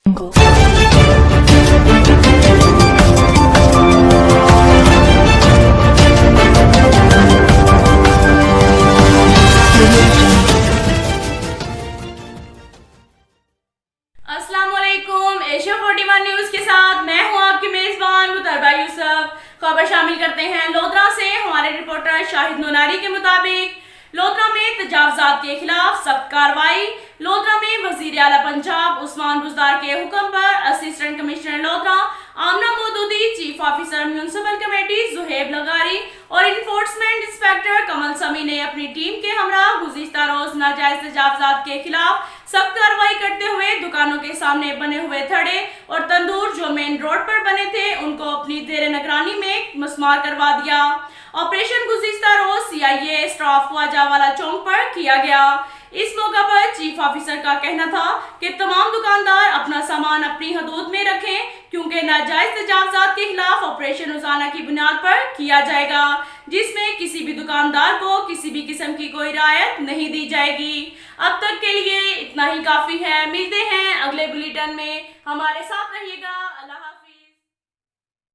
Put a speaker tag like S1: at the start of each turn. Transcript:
S1: अस्सलाम वालेकुम। Asia 41 news के साथ मैं हूं आपकी मेजबान मुतरबा यूसुफ। खबर शामिल करते हैं लोधरा से। हमारे रिपोर्टर शाहिद नोनारी के मुताबिक लोधरा में तजावजात के खिलाफ सख्त कार्रवाई। लोधरा में वजीर आला पंजाब उस्मान बुजदार के हुक्म पर assistant commissioner Lodhran Amna Maududi, chief officer municipal committee Zuhaib लगारी और इन्फोर्समेंट इंस्पेक्टर कमल समी ने अपनी टीम के हमरा गुज़िश्ता रोज नाजायज तजावजात के खिलाफ सख्त कार्रवाई करते हुए दुकानों के सामने बने हुए थड़े और तंदूर जो मेन रोड पर बने थे उनको अपनी जेर निगरानी में मस्मार करवा दिया। ऑपरेशन गुज़िश्ता रोज सीआईए स्टाफ ख्वाजावाला चौक पर किया गया। इस मौका पर चीफ ऑफिसर का कहना था कि तमाम दुकानदार अपना सामान अपनी हदूद में रखें क्योंकि नाजायज तजावजात के खिलाफ ऑपरेशन रोजाना की बुनियाद पर किया जाएगा, जिसमें किसी भी दुकानदार को किसी भी किस्म की कोई रियायत नहीं दी जाएगी। अब तक के लिए इतना ही काफी है। मिलते हैं अगले बुलेटिन में, हमारे साथ रहिएगा। अल्लाह हाफिज।